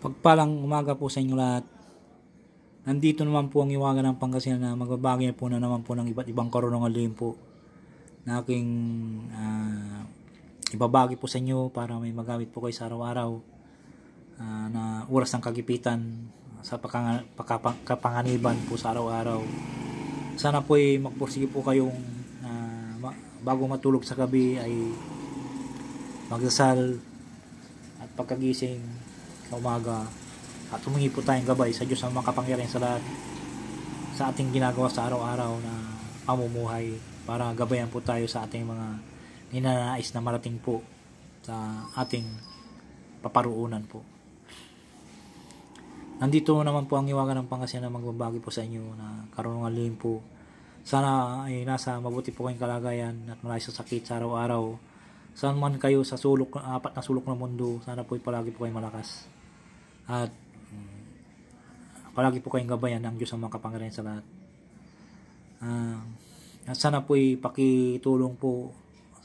Pagpalang umaga po sa inyo lahat. Nandito naman po ang Iwagan ng Pangasinan na magbabagi po na naman po ng iba't ibang karunungan din po na aking ibabagi po sa inyo para may magamit po kayo sa araw-araw na oras ng kagipitan sa kapanganiban po sa araw-araw. Sana po ay magpursige po kayong bago matulog sa gabi ay magdasal at pagkagising sa umaga at humingi po tayong gabay sa Diyos ang makapangyarihan sa lahat sa ating ginagawa sa araw-araw na pamumuhay para gabayan po tayo sa ating mga ninanais na marating po sa ating paparuunan po. Nandito naman po ang Iwagan ng Pangasinan na magbabagi po sa inyo na karunungan lihim po. Sana ay nasa mabuti po kayong kalagayan at malayo sa sakit sa araw-araw. Saan man kayo sa sulok, apat na sulok ng mundo, sana po ay palagi po kayong malakas. At palagi po kayong gabayan ng Diyos ang makapangyarihan sa lahat. At sana po ay pakitulong po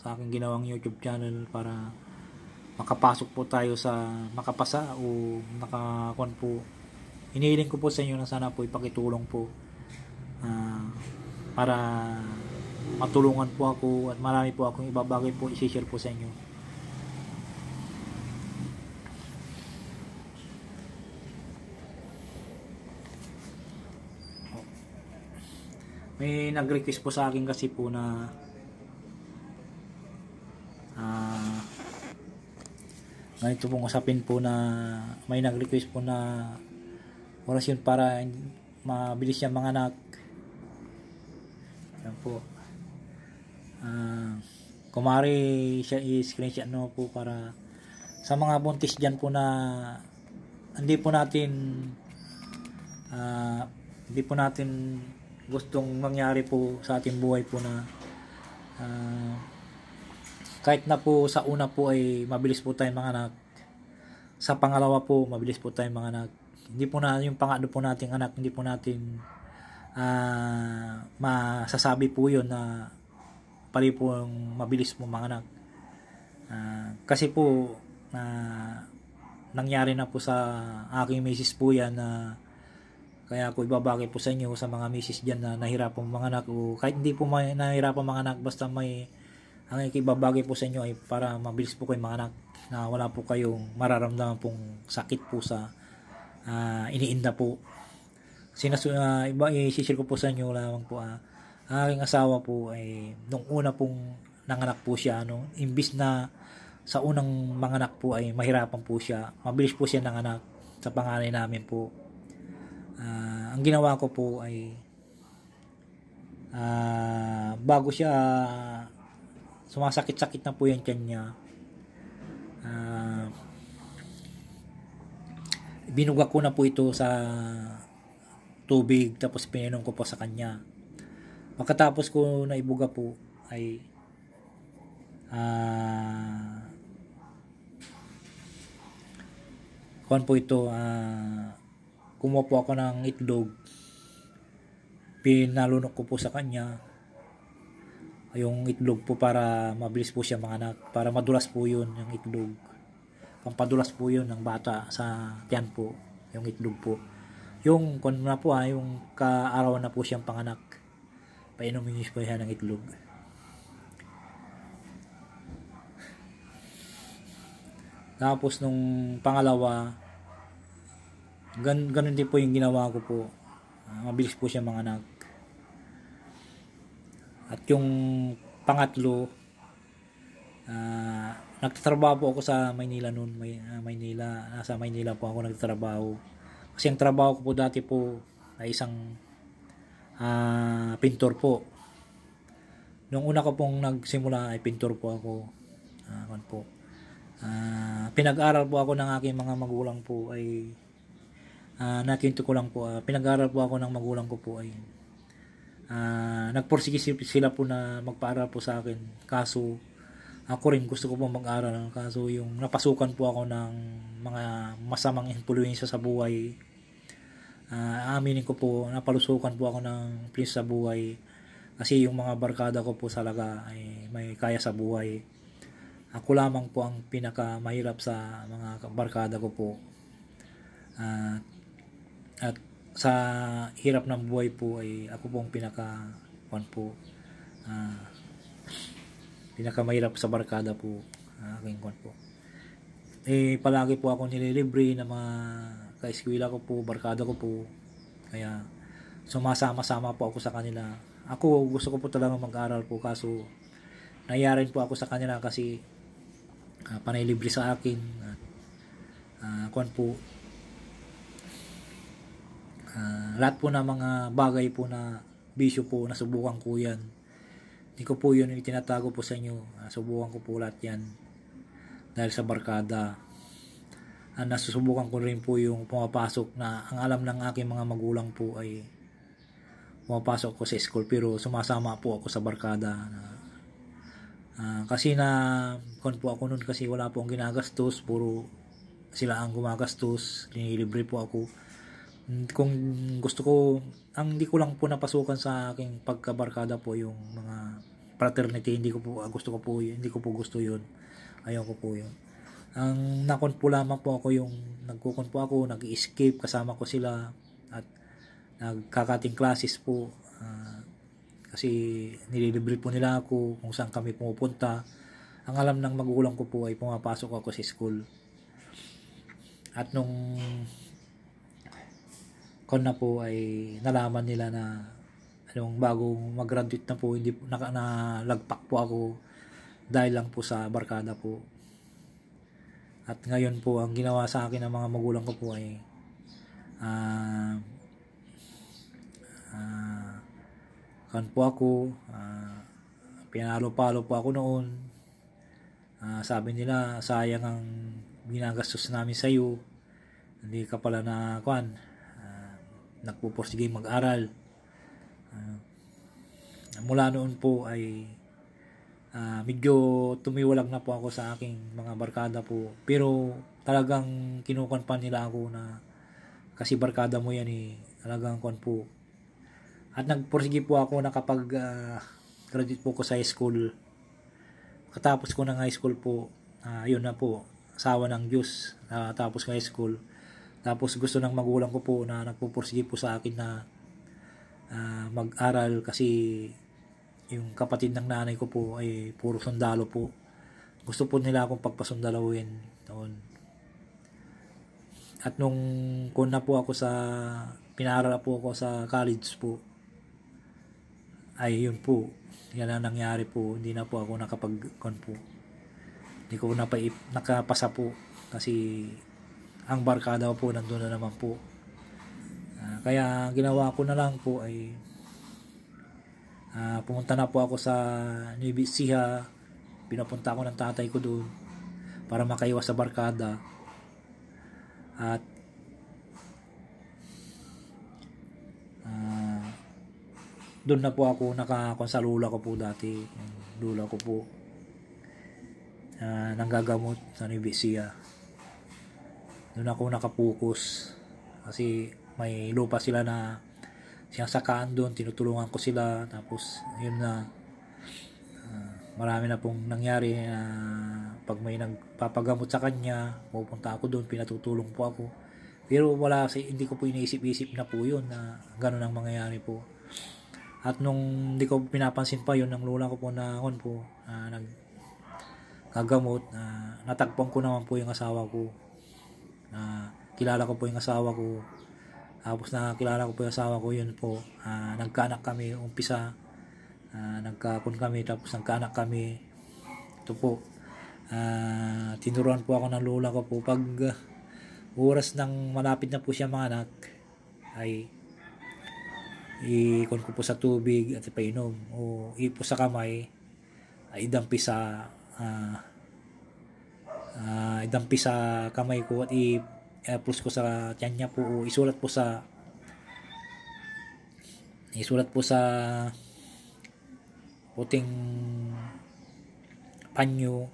sa aking ginawang YouTube channel para makapasok po tayo sa makapasa o makakuan po. Hinihiling ko po sa inyo na sana po ipakitulong po para matulungan po ako at marami po akong ibabagay po i-share po sa inyo. May nag-request po sa akin kasi po na ganito pong usapin po na may nag-request po na orasyon para mabilis siyang manganak. Yan po. Kumari siya i-screenshot no po para sa mga buntis dyan po na hindi po natin gustong mangyari po sa ating buhay po na kahit na po sa una po ay mabilis po tayong manganak, sa pangalawa po mabilis po tayong manganak, hindi po na yung pangatlo po nating anak, hindi po natin masasabi po yun na pari po mabilis po manganak. Kasi po nangyari na po sa aking misis po yan na kaya ako ibabagay po sa inyo sa mga misis dyan na nahirapang manganak o kahit hindi po nahirapang manganak, basta may ang ibabagay po sa inyo ay para mabilis po kayong manganak na wala po kayong mararamdaman pong sakit po sa iniinda po. I-share ko po sa inyo lamang po aking asawa po ay nung una pong nanganak po siya, imbis na sa unang manganak po ay mahirapan po siya, mabilis po siya nanganak sa panganay namin po. Ang ginawa ko po ay bago siya sumasakit-sakit na po yung tiyan niya, binuga ko na po ito sa tubig tapos pininom ko po sa kanya. Pagkatapos ko na ibuga po ay kuwan po ito, kumuha po ako ng itlog, pinalunok ko po sa kanya yung itlog po para mabilis po siya manganak, para madulas po yun yung itlog, pampadulas po yun ng bata sa tiyan po yung itlog po. Yung kung na po yung kaarawan na po siyang panganak, painumin niyo po siya ng itlog. Tapos nung pangalawa, ganun din po yung ginawa ko po, mabilis po siya manganak. At yung pangatlo, nagtatrabaho po ako sa Maynila noon. Nasa Maynila po ako nagtatrabaho. Kasi ang trabaho ko po dati po ay isang pintor po. Nung una ko pong nagsimula ay pintor po ako. Pinag-aral po ako ng aking mga magulang po ay nakinto ko lang po. Pinag-aral po ako ng magulang ko po ay nagpursige sila po na magpaaral po sa akin, kaso ako rin gusto ko po mag-aral, kaso yung napasukan po ako ng mga masamang influensya sa buhay. Aminin ko po, napalusukan po ako ng please sa buhay kasi yung mga barkada ko po talaga ay may kaya sa buhay. Ako lamang po ang pinaka mahirap sa mga barkada ko po. Ah, at sa hirap ng buhay po ay ako po ang ah, pinakamahirap sa barkada po, aking po. Palagi po ako nililibre ng mga kaeskwela ko po, barkada ko po. Kaya sumasama-sama po ako sa kanila. Ako gusto ko po talaga mag-aral po, kaso nahiyarin po ako sa kanila kasi panay libre sa akin. Po, lahat po ng mga bagay po na bisyo po, nasubukan ko yan. Hindi ko po yun itinatago po sa inyo. Subukan ko po lahat yan dahil sa barkada. Nasusubukan ko rin po yung pumapasok na ang alam ng aking mga magulang po ay pumapasok ko sa school, pero sumasama po ako sa barkada. Kasi po ako nun kasi wala po akong ginagastos, puro sila ang gumagastos, linilibre po ako. Kung gusto ko, ang hindi ko lang po napasukan sa aking pagkabarkada po yung mga fraternity, hindi ko po gusto yun. Ayaw ko po yun. Ang nakon po lamang po ako yung nagkukon po ako, nag-escape kasama ko sila at nagkakating classes po, kasi nililibre po nila ako kung saan kami pumupunta. Ang alam ng magulang ko po ay pumapasok ako sa school. At nung na po ay nalaman nila na bago mag-graduate na po, hindi nalagpak po ako dahil lang po sa barkada po. At ngayon po ang ginawa sa akin ng mga magulang ko po ay po ako, pinalo-palo po ako noon. Sabi nila, sayang ang ginagastos namin sa iyo, hindi ka pala nagpupursige mag-aral. Mula noon po ay medyo tumiwalag na po ako sa aking mga barkada po, pero talagang kinukuan pa nila ako na kasi barkada mo yan talagang po. At nagpursige po ako na kapag graduate po ko sa high school, katapos ko ng high school po, yun na po, asawa ng Diyos, tapos ko high school. Tapos gusto ng magulang ko po na nagpupursige po sa akin na mag-aral, kasi yung kapatid ng nanay ko po ay puro sundalo po. Gusto po nila akong pagpasundalawin noon. At nung pinaral po ako sa college po, ay yun po, yan ang nangyari po. Hindi na po ako hindi ko nakapasa po kasi ang barkada po nandun na naman po. Kaya ginawa ko na lang po ay pumunta na po ako sa Nueva Ecija. Pinapunta ako ng tatay ko doon para makaiwas sa barkada. At doon na po ako nakakon sa lula ko po dati. Yung lula ko po nanggagamot sa Nueva Ecija. Doon ako nakapokus kasi may lupa sila na sinasakaan doon, tinutulungan ko sila. Tapos yun na, marami na pong nangyari na pag may nagpapagamot sa kanya, pupunta ako doon, pinatutulong po ako. Pero hindi ko po iniisip-isip na po yun na gano'n ang mangyayari po. At nung hindi ko pinapansin pa yun ng lula ko po na nagkagamot, natagpuan ko naman po yung asawa ko. Kilala ko po yung asawa ko. Tapos nakilala ko po yung asawa ko, yun po, nagkaanak kami umpisa, nagkakon kami, tapos nagkaanak kami. Ito po, tinuruan po ako ng lola ko po, pag oras ng malapit na po siya mga anak, ay ikon ko po sa tubig at ipainom, o ipo sa kamay, ay idampi sa kamay ko at i-plus ko sa tiyan niya po, o isulat po sa puting panyo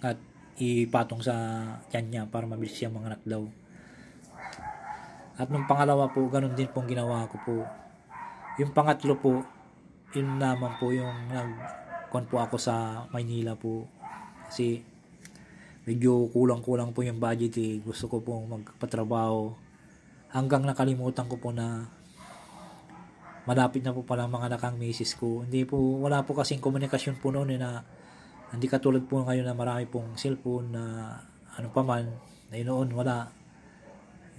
at ipatong sa tiyan niya para mabilis siya manganak daw. At nung pangalawa po, ganun din pong ginawa ko po. Yung pangatlo po, yun naman po yung nagkon po ako sa Maynila po, kasi medyo kulang-kulang po yung budget. Gusto ko pong magpatrabaho hanggang nakalimutan ko po na malapit na po pala mga nakang misis ko. Wala po kasing komunikasyon po noon na hindi katulad po ngayon na marami pong cellphone na ano pa man, na noon wala.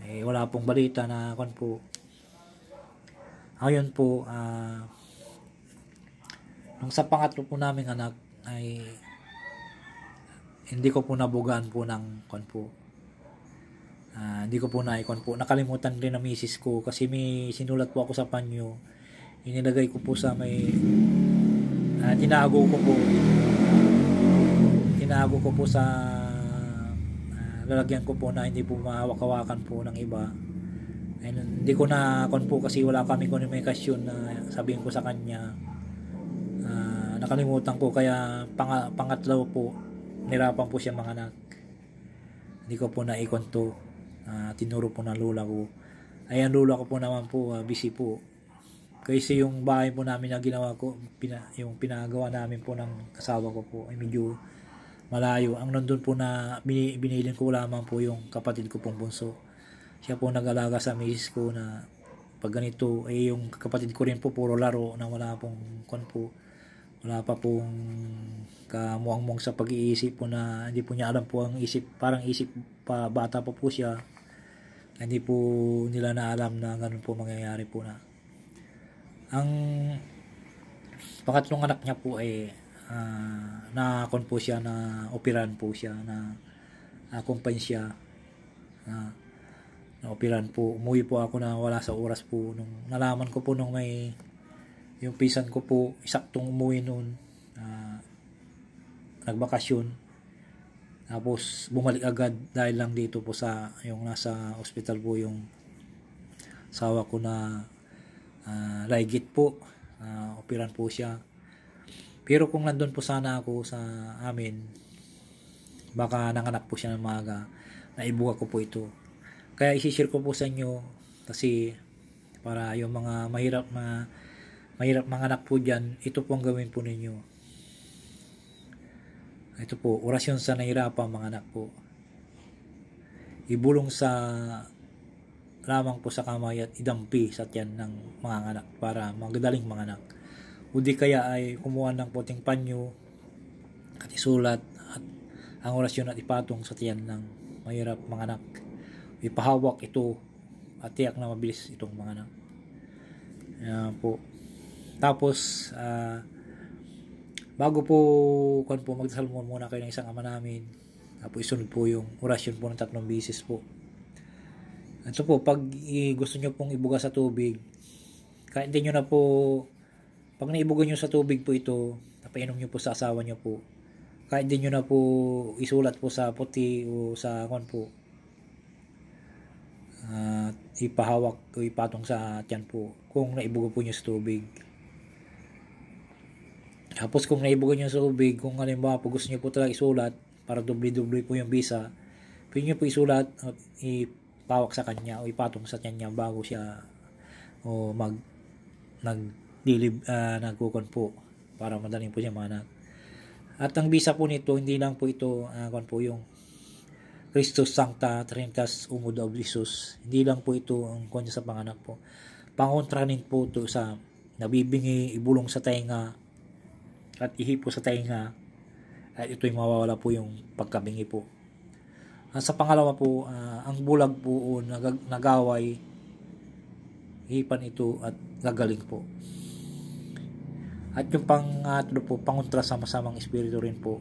Wala pong balita na kon po. Ngayon po, nung sa pangatlo po naming anak ay hindi ko po nabugaan po ng kon po. Hindi ko po naikon po. Nakalimutan din ng misis ko kasi may sinulat po ako sa panyo. Inilagay ko po sa may tinago ko po sa lalagyan ko po na hindi po mahawak-hawakan po ng iba. And hindi ko na kon po kasi wala kami komunikasyon na sabihin ko sa kanya. Nakalimutan ko kaya pangatlo po nirapan po siya mga anak. Hindi ko po naikon to. Tinuro po ng lola ko. Ay ang lola ko po naman po busy po. Kasi yung bahay po namin na ginawa ko, yung pinagawa namin po ng asawa ko po ay medyo malayo. Ang nandun po na binilin ko lamang po yung kapatid ko pong bunso. Siya po nag-alaga sa misis ko na pag ganito, yung kapatid ko rin po puro laro na wala pong wala pa pong kamuang-muang sa pag-iisip po na hindi po niya alam po ang isip, parang isip pa bata pa po siya. Hindi po nila na alam na ganun po mangyayari po na. Ang pangatlong anak niya po ay na-kon po siya na operan po siya na kumpanya siya na operan po. Umuwi po ako na wala sa oras po nung nalaman ko po nung may yung pisan ko po isaktong umuwi noon nagbakasyon tapos bumalik agad dahil lang dito po sa yung nasa ospital po yung asawa ko na laigit po operan po siya. Pero kung nandun po sana ako sa amin baka nanganak po siya ng maaga, naibuga ko po ito. Kaya isi-share ko po sa inyo kasi para yung mga mahirap manganak po dyan, ito po ang gawin po ninyo. Ito po, orasyon sa nahirapang manganak po. Ibulong sa lamang po sa kamay at idampi sa tiyan ng mga anak para magadaling manganak. O di kaya ay kumuha ng puting panyo at isulat at ang orasyon at ipatong sa tiyan ng mahirap manganak. Ipahawak ito at tiyak na mabilis itong manganak. Po. Tapos bago po magdasal muna kayo ng isang ama namin. Tapos isunod po yung orasyon po ng 3 beses po. Ito po, pag gusto nyo pong ibuga sa tubig, kahit hindi nyo na po, pag naibuga nyo sa tubig po ito, napainom nyo po sa asawa nyo po, kahit hindi nyo na po isulat po sa puti o sa po, ipahawak o ipatong sa tiyan po, kung naibuga po nyo sa tubig. Tapos kung naibuga nyo sa tubig, kung halimbawa po gusto nyo po talaga isulat, para doble-doble po yung bisa, pwede nyo po isulat at ipawak sa kanya o ipatong sa tiyan niya bago siya o nagkukon po para madaling po siya manak. At ang bisa po nito, hindi lang po ito po yung Christus Sancta Trinitas Umo Jesus. Hindi lang po ito ang kunya sa panganak po. Pangontranin po ito sa nabibingi, ibulong sa tainga at ihipo sa tainga at ito'y mawawala po yung pagkabingi po. Sa pangalawa po, ang bulag po o nagaway, hipan ito at gagaling po. At yung pangatlo po, pangontra sa masamang espiritu rin po.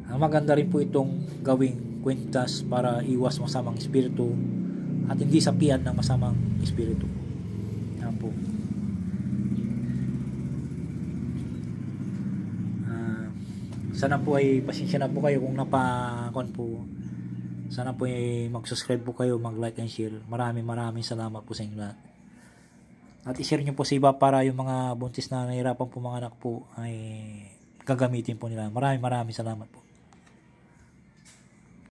Maganda rin po itong gawing kwintas para iwas masamang espiritu at hindi sapian ng masamang espiritu. Yan po. Sana po ay pasensya na po kayo kung napakon po. Sana po ay mag-subscribe po kayo, mag-like and share. Maraming salamat po sa inyo lahat. At i-share nyo po sa iba para yung mga buntis na nahirapan po mga anak po ay gagamitin po nila. Maraming salamat po.